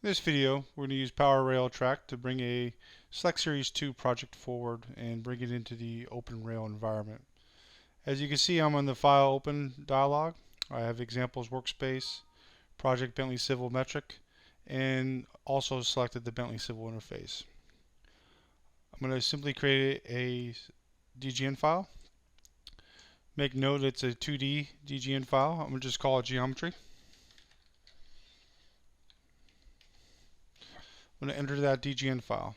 In this video, we're going to use Power Rail Track to bring a Select Series 2 project forward and bring it into the Open Rail environment. As you can see, I'm on the File Open dialog. I have Examples Workspace, Project Bentley Civil Metric, and also selected the Bentley Civil interface. I'm going to simply create a DGN file. Make note it's a 2D DGN file. I'm going to just call it Geometry. I'm going to enter that DGN file.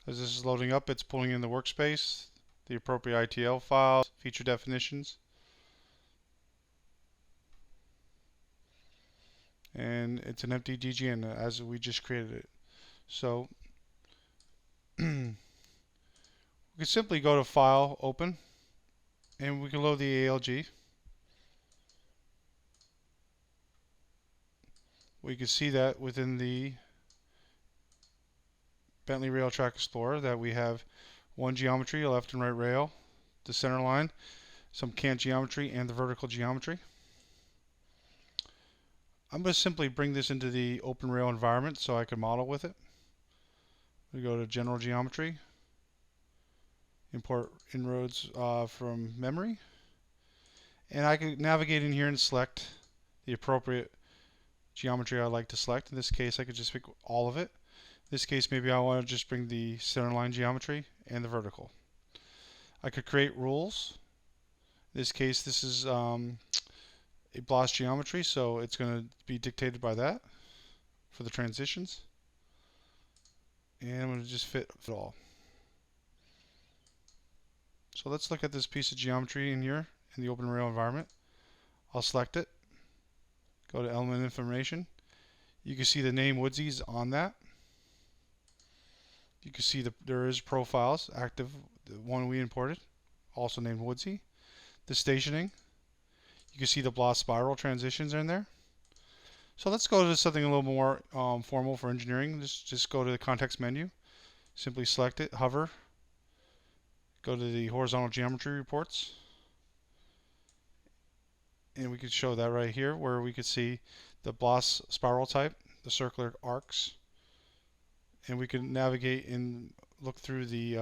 As this is loading up, it's pulling in the workspace, the appropriate ITL files, feature definitions, and it's an empty DGN as we just created it. So we can simply go to File, Open, and we can load the ALG. We can see that within the Bentley Rail Track Explorer that we have one geometry, a left and right rail, the center line, some cant geometry, and the vertical geometry. I'm going to simply bring this into the Open Rail environment so I can model with it. We go to General Geometry, import inroads from memory, and I can navigate in here and select the appropriate geometry I'd like to select. In this case, I could just pick all of it. In this case, maybe I want to just bring the center line geometry and the vertical. I could create rules. In this case, this is a BLOS geometry, so it's going to be dictated by that for the transitions. And I'm going to just fit it all. So let's look at this piece of geometry in here in the Open Rail environment. I'll select it. Go to Element Information. You can see the name woodsey is on that. You can see there is profiles active, the one we imported, also named woodsey. The stationing. You can see the BLOS spiral transitions are in there. So let's go to something a little more formal for engineering. Just go to the context menu. Simply select it, hover. Go to the horizontal geometry reports. And we could show that right here where we could see the BLOS spiral type, the circular arcs, and we can navigate and look through the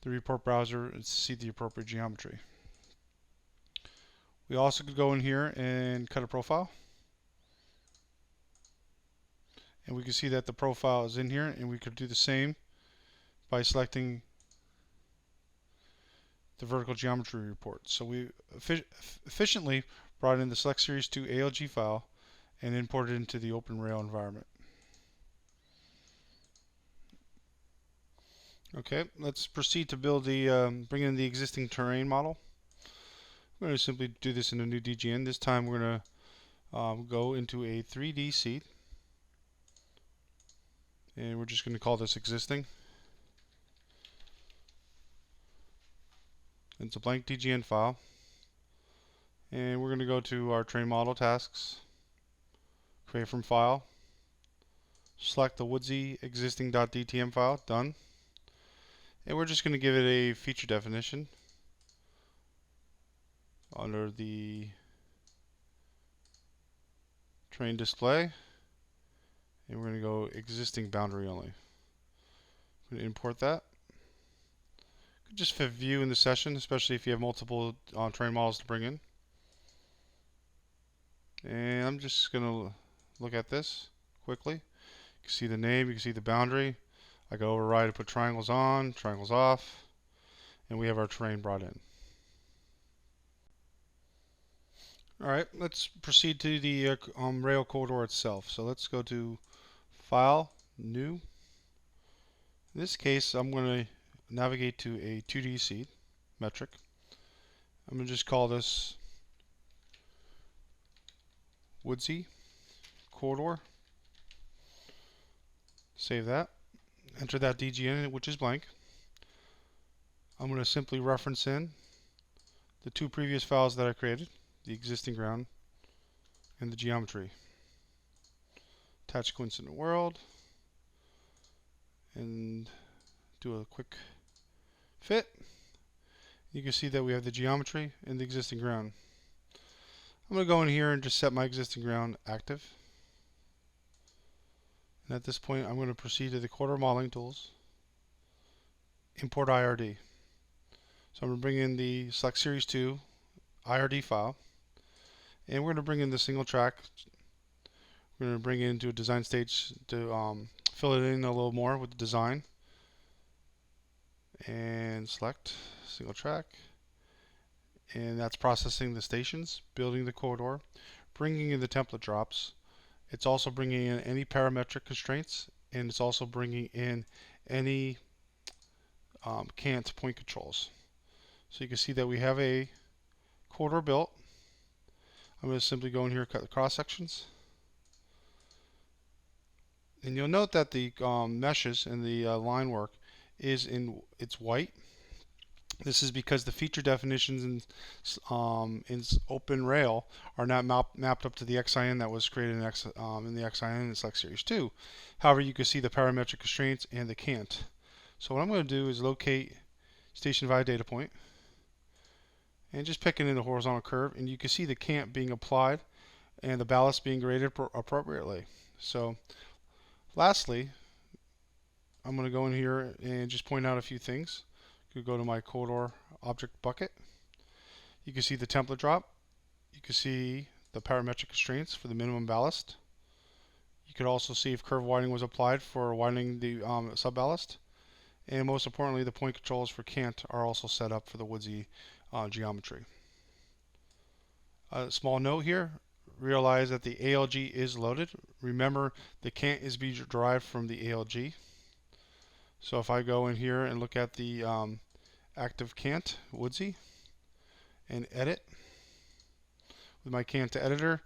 report browser and see the appropriate geometry. We also could go in here and cut a profile, and we can see that the profile is in here, and we could do the same by selecting the vertical geometry report. So we efficiently brought in the Select Series 2 ALG file and imported it into the Open Rail environment. Okay, let's proceed to build bring in the existing terrain model. We're going to simply do this in a new DGN. This time we're going to go into a 3D seed, and we're just going to call this existing. It's a blank DGN file, and we're going to go to our train model tasks, create from file, select the woodsey existing.dtm file, done. And we're just going to give it a feature definition under the train display, and we're going to go existing boundary only. I'm going to import that. You could just fit view in the session, especially if you have multiple train models to bring in. And I'm just going to look at this quickly. You can see the name, you can see the boundary. I can override and put triangles on, triangles off, and we have our terrain brought in. Alright, let's proceed to the rail corridor itself. So let's go to File, New. In this case, I'm going to navigate to a 2D seed, metric. I'm going to just call this woodsey corridor. Save that. Enter that DGN, which is blank. I'm going to simply reference in the two previous files that I created, the existing ground and the geometry. Attach coincident world and do a quick fit. You can see that we have the geometry and the existing ground. I'm going to go in here and just set my existing ground active. And at this point, I'm going to proceed to the corridor modeling tools, import IRD. So I'm going to bring in the select series 2 IRD file, and we're going to bring in the single track. We're going to bring it into a design stage to fill it in a little more with the design, and select single track, and that's processing the stations, building the corridor, bringing in the template drops. It's also bringing in any parametric constraints, and it's also bringing in any cant point controls. So you can see that we have a corridor built. I'm going to simply go in here and cut the cross sections. And you'll note that the meshes and the line work it's white. This is because the feature definitions in Open Rail are not mapped up to the XIN that was created in the XIN in Select Series 2. However, you can see the parametric constraints and the cant. So what I'm going to do is locate station value data point and just pick it in the horizontal curve, and you can see the cant being applied and the ballast being graded appropriately. So lastly, I'm going to go in here and just point out a few things. You go to my corridor object bucket. You can see the template drop. You can see the parametric constraints for the minimum ballast. You could also see if curve widening was applied for widening the sub-ballast. And most importantly, the point controls for cant are also set up for the woodsey geometry. A small note here, realize that the ALG is loaded. Remember, the cant is being derived from the ALG. So if I go in here and look at the active cant woodsey and edit with my cant editor,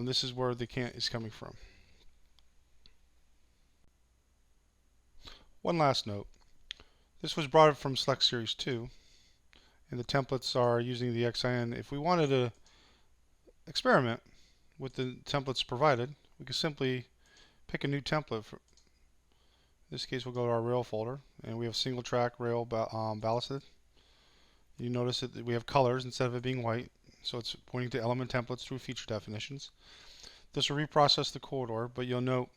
this is where the cant is coming from. One last note. This was brought from Select Series 2, and the templates are using the XIN. If we wanted to experiment with the templates provided, we could simply pick a new template. In this case, we'll go to our rail folder, and we have single track rail ballasted. You notice that we have colors instead of it being white, so it's pointing to element templates through feature definitions. This will reprocess the corridor, but you'll note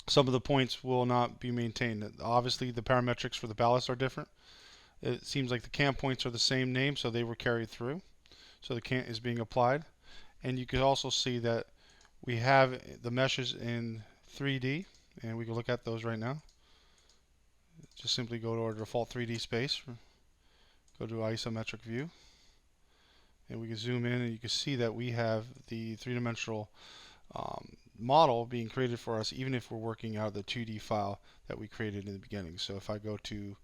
some of the points will not be maintained. Obviously, the parametrics for the ballast are different. It seems like the cant points are the same name, so they were carried through. So the cant is being applied. And you can also see that we have the meshes in 3D, and we can look at those right now. Just simply go to our default 3D space, go to isometric view, and we can zoom in, and you can see that we have the three-dimensional model being created for us, even if we're working out of the 2D file that we created in the beginning. So if I go to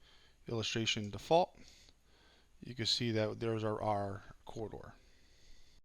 illustration default, you can see that there's our corridor.